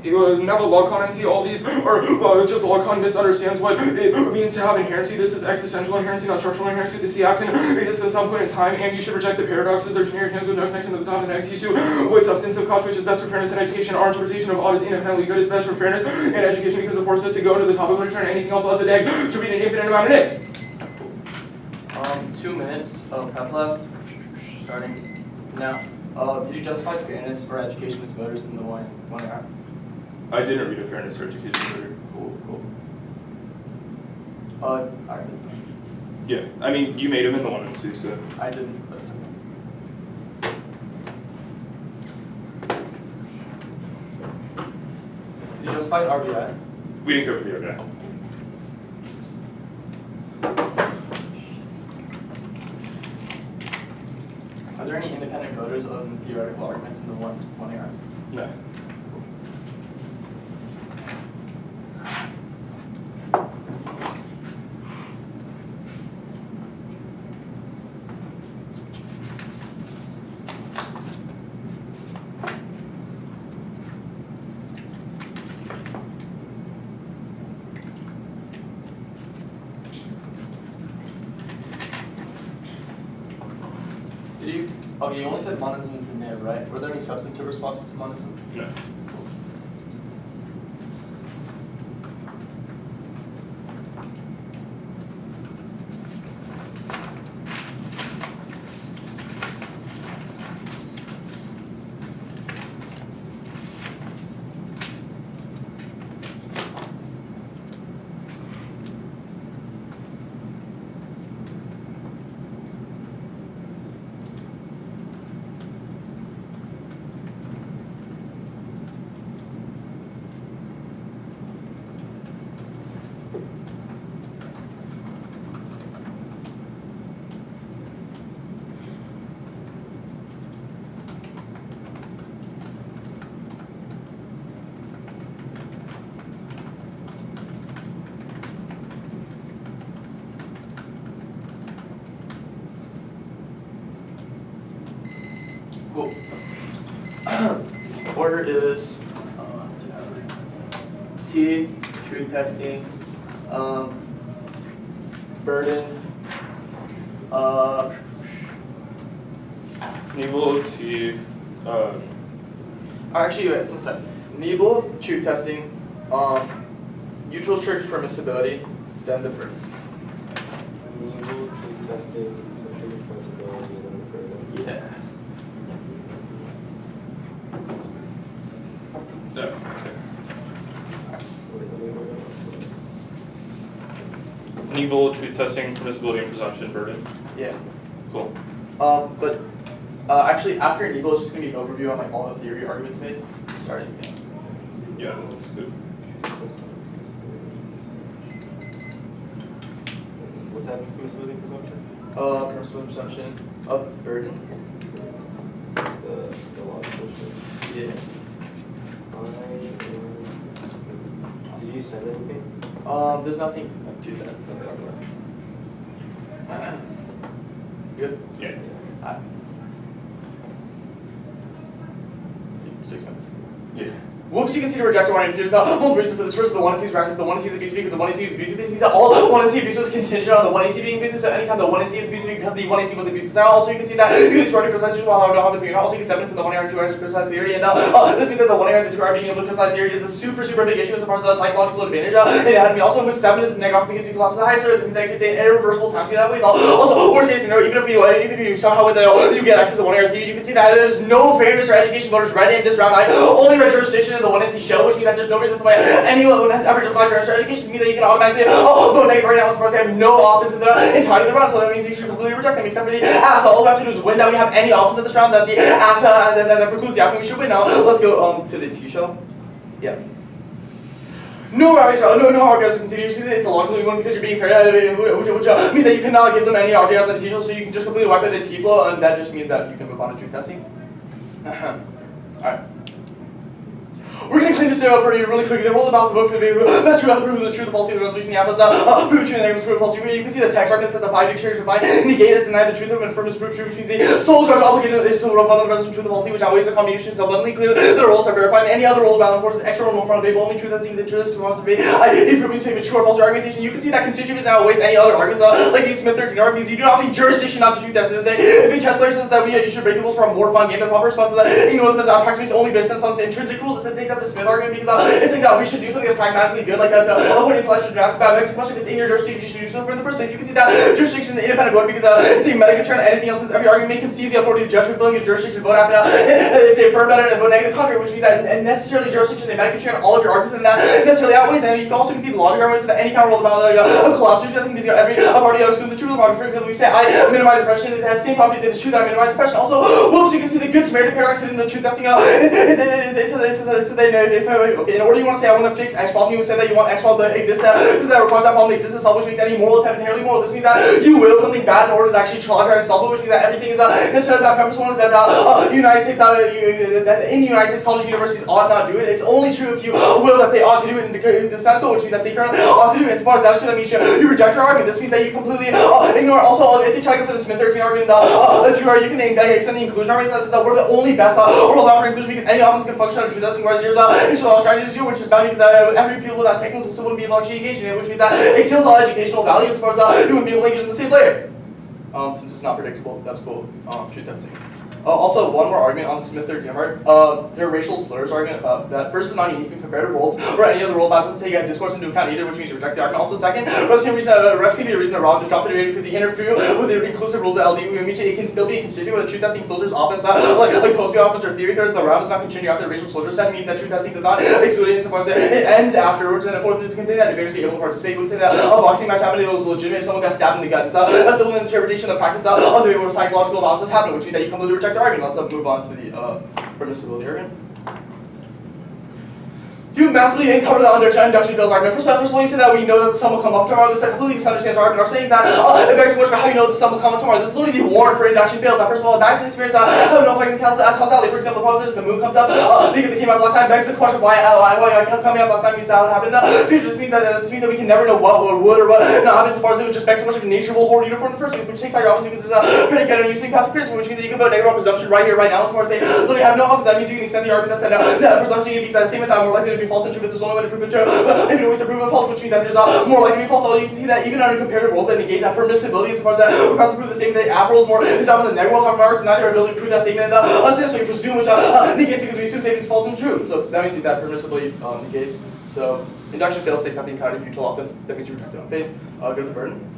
now the log constancy, all these are just log con misunderstands what it means to have inherency. This is existential inherency, not structural inherency. The CF can exist at some point in time, and you should reject the paradoxes. They're generic terms with no connection to the top, and X used to avoid substantive cost, which is best for fairness in education. Our interpretation of odd is independently good is best for fairness in education because it forces us to go to the topic literature, and anything else has a dag to read an infinite amount of nibs. 2 minutes of prep left, starting now. Did you justify fairness for education as voters in the one hour? I didn't read a fairness for education order. Cool. Alright, that's fine. Yeah, I mean, you made them in the one and two, so. I didn't, but it's okay. Did you justify RBI? We didn't go for the other. Are there any independent voters other than theoretical arguments in the one hour? No. Okay, you only said monism is the nib, right? Were there any substantive responses to monism? No. Cool. Order is T, truth testing, burden, Nebel to, actually, wait, sometime. Nebel, truth testing, neutral church permissibility, then the burden. Nebel, truth testing, truth possibility, and then the burden. Yeah. no, okay. Nebel, truth testing, permissibility, and presumption, burden. Yeah. Cool. But actually, after Nebel, it's just gonna be an overview on like all the theory arguments made, starting. Yeah, that's good. What's that permissibility and presumption? Permissible presumption of burden. That's the logical shit. Yeah. Did you send anything? There's nothing like to said. Good? Yeah. 6 minutes. Yeah. Whoops, you can see the rejector one. If there's a multiple reason for this. First, the 1C is reactive, the 1C is abusive because the 1C is abusive. This means that all 1C abusive is contingent on the 1AC being abusive. So anytime the 1AC is abusive because the 1AC was abusive. Now, also you can see that you get 2 percentages while I don't have the 3. Also, you get 7 to the 1 AR and 2 AR to criticize theory. And this means that the 1 AR and the 2 AR being able to criticize theory is a super big issue as far as the psychological advantage. And it had to be also with 7 is negative opposite gives you collapse the high score. It means that you can say an irreversible time speed that way. Also, worst case scenario, even if you somehow with you get access to the 1 AR theory, you can see that there's no fairness or education voters read in this round. I only read jurisdiction in the 1NC show, which means that there's no reason why anyone has ever justified fairness or education. It means that you can automatically vote negative right now as far as they have no offense in the entirety of the round. So that means you should completely reject them, except for the so all we have to do is win that we have any offense in this round that the that precludes the outcome. We should win now. Let's go to the T show. Yeah. No arguments considered. You see that it's a logically win because you're being fair, which means that you cannot give them any argument on the T show, so you can just completely wipe out the T flow, and that just means that you can move on to truth testing. Alright. We're going to clean this up for you really quick. Then roll the balance of vote for the best true prove the truth, the policy, the resolution, the alphas, prove the truth, and prove the policy. You can see the text argument says the 5 dictionaries define negate is deny the truth of and affirm is proof true, which means the sole judge obligated is to follow the resolution, truth, the policy, which outweighs the combination. So abundantly clear the rules are verified. Any other rule balance forces extra or normal debate, only truth that seems interesting to wants to be proving to be true or false argumentation. You can see that constituents outweighs any other arguments like these Smith 13 arguments. You do not have the jurisdiction not to truth test. Say if a chess player says that you should break the rules for a more fun game, the proper response to that ignore them as practice only based on the intrinsic rules. It takes out the Smith argument because it's saying that we should do something that's pragmatically good, like avoiding intellectual drafts. But next question, if it's in your jurisdiction, you should do so in the first place. You can see that jurisdiction is an independent vote because it's a meta concern. Anything else is every argument may concede the authority of the judge fulfilling the jurisdiction vote after that. If they affirm that and vote negative contrary, which means that necessarily jurisdiction is a meta concern. All of your arguments and that necessarily outweighs. And you can also see the logic arguments that any kind of rule about collapse. I think because every party assumes the truth of the party. For example, we say I minimize impression. It has the same properties as the truth. I minimize impression. Also, whoops, you can see the good Samaritan paradox in the truth testing. In order you want to say I want to fix X problem, you would say that you want X problem to exist. This is that requires that problem to exist to solve, which means any moral attempt inherently moral. This means that you will something bad in order to actually try to solve it, which means that everything is necessarily bad. Premise one is that United States that in the United States college universities ought not do it. It's only true if you will that they ought to do it in the status quo, which means that they currently ought to do it. As far as that is true, that means you reject your argument. This means that you completely ignore. Also, if you try to go for the Smith 13 argument, you can extend the inclusion argument. That we're the only best rule about for inclusion because any offense can function on truth testing, whereas yours is all strategies, which is bad because every people without technical still wouldn't be able to actually engage in it, which means that it kills all educational value as far as you wouldn't be able to engage in the same layer. Since it's not predictable, that's cool. Truth testing. Also, one more argument on the Smith 13 part. Their racial slurs argument about that first is not unique in comparative roles or any other role that doesn't take a discourse into account either, which means you reject the argument. Also, second, refs can be a reason to rob to drop the debate because they interfere with the inclusive rules of LD, which it can still be constituted with truth testing filters offense like post offense or theory thirds. The round does not continue after the racial slurs set means that truth testing does not exclude it insofar as it ends afterwards. And the fourth is to continue that debaters be able to participate. We would say that a boxing match happened, it was legitimate if someone got stabbed in the gut. It's a civil interpretation of the practice of the way where psychological violence has happened, which means that you completely reject the argument. Let's move on to the permissibility argument. You massively uncover the induction fails argument. First of all, you say that we know that the sun will come up tomorrow. This completely misunderstands our argument. Our saying that it begs the question about how you know the sun will come up tomorrow. This is literally the warrant for induction fails. Now, first of all, that's an experience. I don't know if I can causality. For example, the proposition the moon comes up because it came up last time begs the question why coming up last time means that would happen. Future just means that we can never know what would or what not happen. So far as it would just beg so much of nature will hold uniform in the first place, which takes out your opportunity because it's a predicate and using passive criticism, which means that you can vote negative on presumption right here, right now. As far as they literally have no offense, that means you can extend the argument that said that presumption means that statements are more likely to be false and true, but there's only way to prove it true. If it was to prove it false, which means that there's more likely to be false. So you can see that even under comparative rules that negates that permissibility as far as that requires to prove the statement that after rules more is often the negative marks and neither ability to prove that statement so you presume which negates because we assume statement is false and true. So that means that permissibly negates. So induction fails takes out the entirety of future offense. That means you reject it on face. Go to the burden.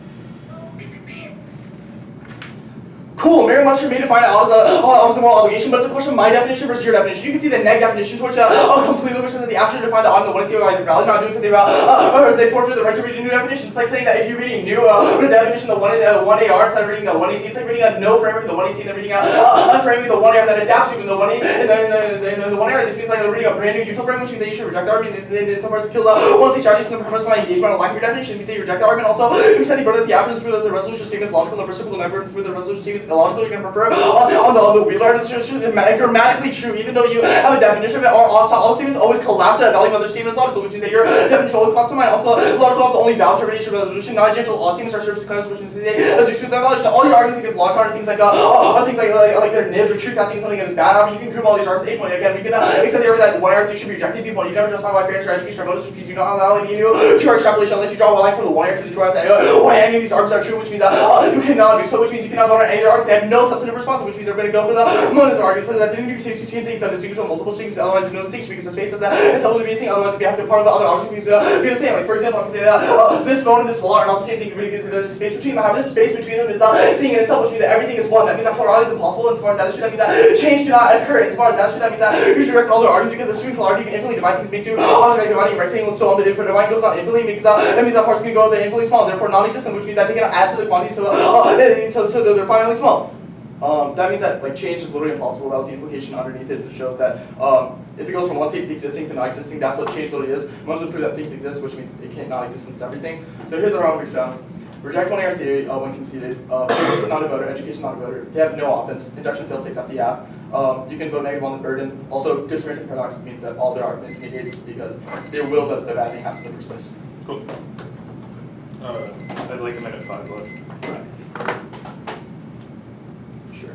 Cool, Merriam Webster may define it as a moral obligation, but it's a question of my definition versus your definition. You can see the neg definition towards completely which says that the after define the autumn, the one is either valid, not doing something about, or they forfeit the right to read a new definition. It's like saying that if you're reading new definition, the 1AR instead of reading the 1AC, it's like reading a no framework, the 1AC, and then reading a framework, the 1AR that adapts to the 1A, and then the 1AR. This means like reading a brand new neutral framework, which means that you should reject the argument. In some parts, it kills 1C strategies and premise by engagement on lack of your definition. You say you reject the argument. Also, you said the burden that the after is prove that the resolution statement is logical and reciprocal, and never prove the resolution statement is illogical, you're going to prefer on the Wheeler. It's just grammatically true, even though you have a definition of it. All statements always collapse to a value of other statements logical, which means that your definition always comes to mind. Also, logical is only valid termination of resolution, not gentle. All statements are service claims, which means that as you speak that value. All your arguments against log are things like they're nibs or truth testing something that is bad. However, you can group all these arguments. 8 point again, we can accept the argument that one argument should be rejected. People, you never justify why fairness or education are motives, which means you don't allow any new true extrapolation unless you draw a line from the one argument to the true argument. Why any of these arguments are true, which means that you cannot do so, which means you cannot vote on any of their arguments. They have no substantive response, which means they're going to go for the monism argument. So that didn't distinguish between things that distinguish on multiple statements, otherwise there's no distinction because the space says that it's supposed to be a thing, otherwise if you have to part of the other object, it means be the same. Like for example, I can say that this phone and this wall are not the same thing because there's a space between them. However, this space between them is a thing in itself, which means that everything is one. That means that plurality is impossible. As far as that is true, that means that change cannot occur. As far as that is true, that means that you should direct all their arguments because assuming plurality, you can infinitely divide things into objects, dividing a rectangle, and so on. But if a divide goes on infinitely, because that means that parts can go a bit infinitely small, therefore non-existent, which means that they cannot add to the quantity, so they're finally small. That means that like change is literally impossible. That was the implication underneath it to show that if it goes from one state existing to not existing, that's what change literally is. One would prove that things exist, which means it can't not exist since everything. So here's the round expound. Reject one error theory when conceded. Physics is not a voter, education is not a voter. They have no offense. Induction fails to accept the app. You can vote negative on the burden. Also, good Samaritan paradox means that all their argument negates because they will that the bad thing happens in the first place. Cool. I'd like a minute 5 left. Sure.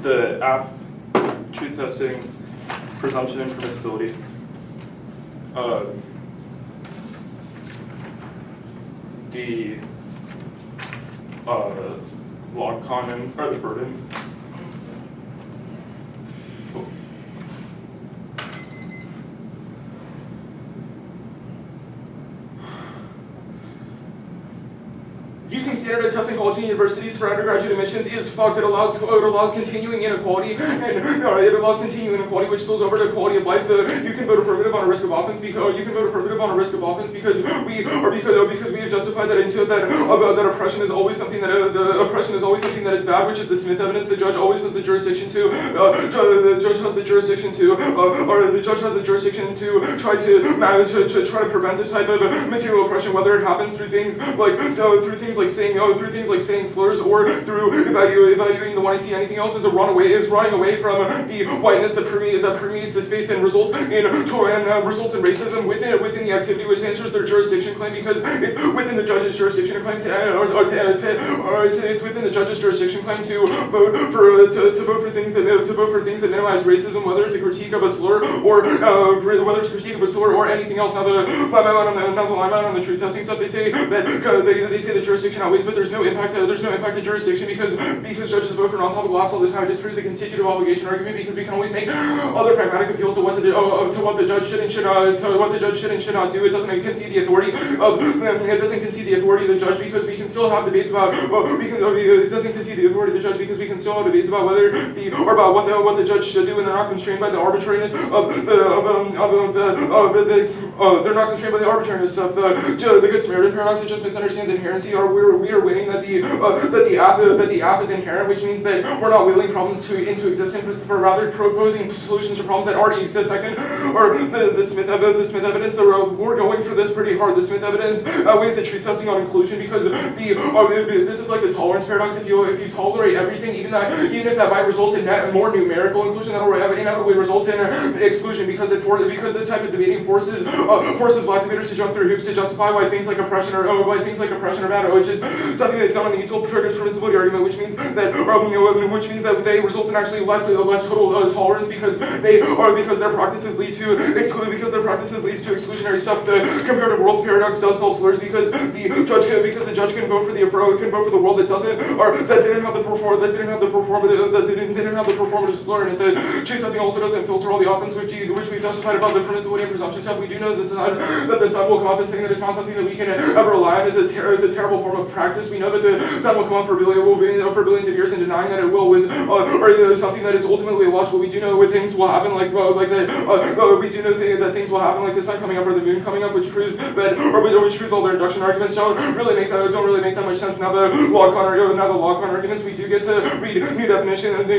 The AF truth testing, presumption and permissibility. The log con or the burden. Cool. Using standardized testing college and universities for undergraduate admissions is fucked. It allows continuing inequality, and it allows continuing inequality, which spills over to quality of life. You can vote affirmative on a risk of offense because we have justified that oppression is always something that is bad, which is the Smith evidence. The judge always has the jurisdiction to try to prevent this type of material oppression, whether it happens through things like saying slurs, or through evaluating the one I see. Anything else is running away from the whiteness that permeates the space and results in racism within the activity, which answers their jurisdiction claim because it's within the judge's jurisdiction claim it's within the judge's jurisdiction claim to vote for things that minimize racism, whether it's a critique of a slur or anything else. Now the line on the truth testing stuff, they say the jurisdiction outweighs, but there's no impact to jurisdiction because judges vote for non-topical apps all the time. It disproves the constitutive obligation argument because we can always make other pragmatic appeals to what the judge should and should not do. It doesn't concede the authority of the judge because we can still have debates about it doesn't concede the authority of the judge because we can still have debates about what the judge should do, and they're not constrained by the arbitrariness of the good Samaritan paradox. It just misunderstands inherency. We are winning that the the app is inherent, which means that we're not willing problems into existence, but rather proposing solutions to problems that already exist. Second, or the Smith evidence. We're going for this pretty hard. The Smith evidence outweighs the truth testing on inclusion because this is like the tolerance paradox. If you tolerate everything, even if that might result in more numerical inclusion, that will inevitably result in exclusion because this type of debating forces black debaters to jump through hoops to justify why things like oppression are bad, which is something that's done on the util triggers permissibility argument, which means that they result in actually less total tolerance because their practices lead to exclusionary stuff. The comparative worlds paradox does solve slurs because the judge can vote for the world that doesn't or that didn't have the performative slur, and the truth testing also doesn't filter all the offense which we've justified about the permissibility and presumption stuff. We do know that the sun will come up and saying that it's not something that we can ever rely on is a terrible form of praxis. We know that the sun will come up for billions of years, and denying that it will is something that is ultimately illogical. We do know that things will happen like that things will happen like the sun coming up or the moon coming up, which proves all their induction arguments don't really make that much sense. Now the log con arguments, we do get to read new definition of the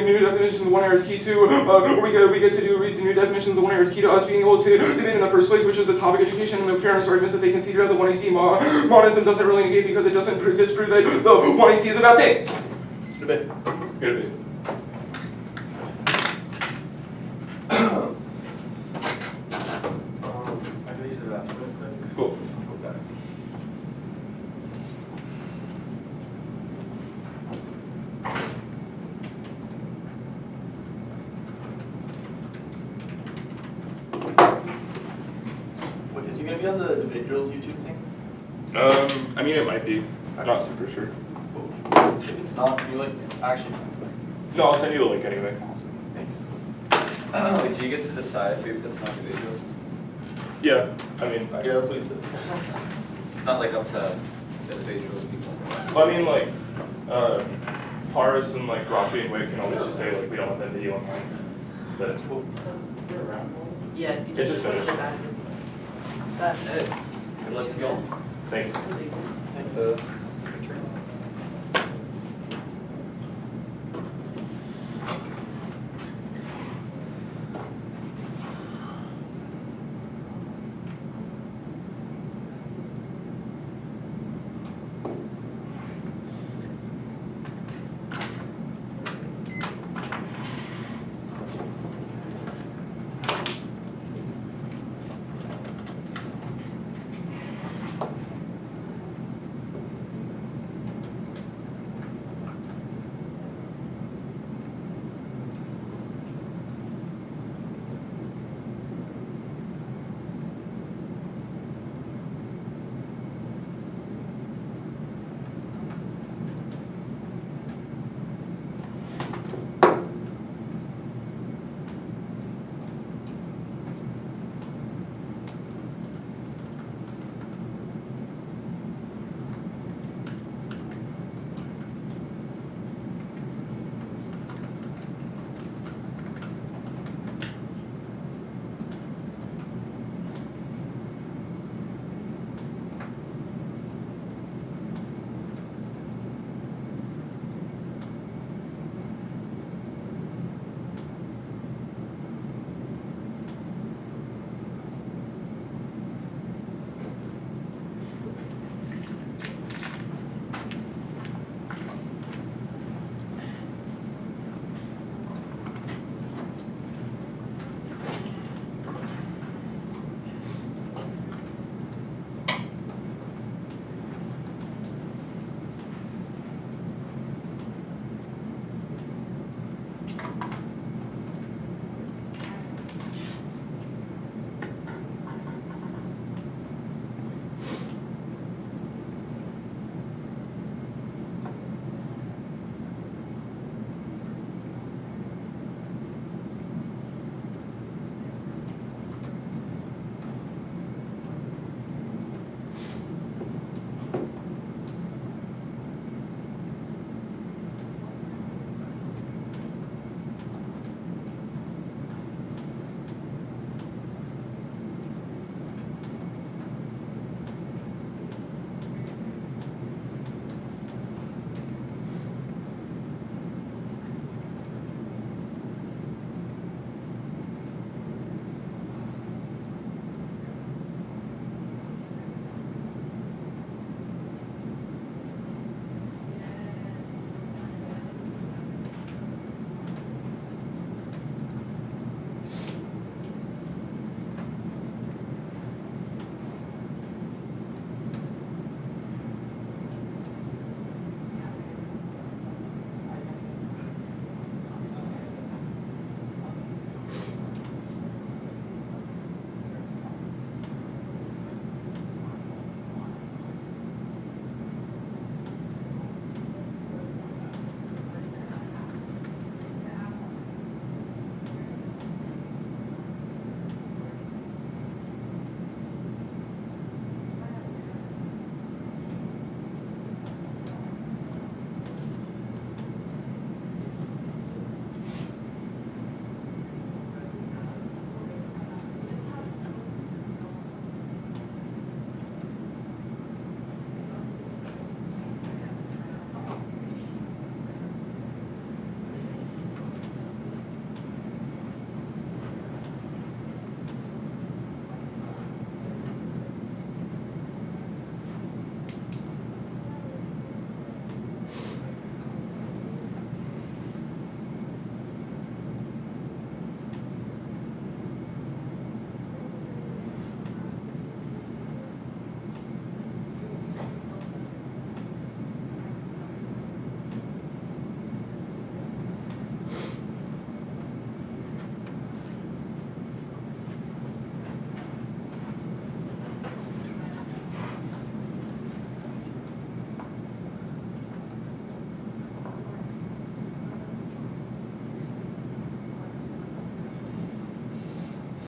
one error is key to we get to read the new definition of the one error is key to us being able to debate in the first place, which is the topic education and the fairness arguments that they conceded of the 1AC monism doesn't really negate because it doesn't disprove that the 1AC is about thing. Debate. Good. I can use the bathroom real quick. Cool. Okay. Wait, is he gonna be on the Debate Girls YouTube thing? I mean, it might be. I'm not super sure. If it's not, can you like actually? No, I'll send you the link anyway. Awesome. Thanks. Wait, do you get to decide if it's not videos? Yeah, I mean, Yeah, that's what he said. It's not like up to the visual people. well, I mean, like, Paris and like Rocky and Wick can always just say like we don't want that video online. But Yeah, it just finished. That's it. Good luck to y'all. Thanks. Thanks.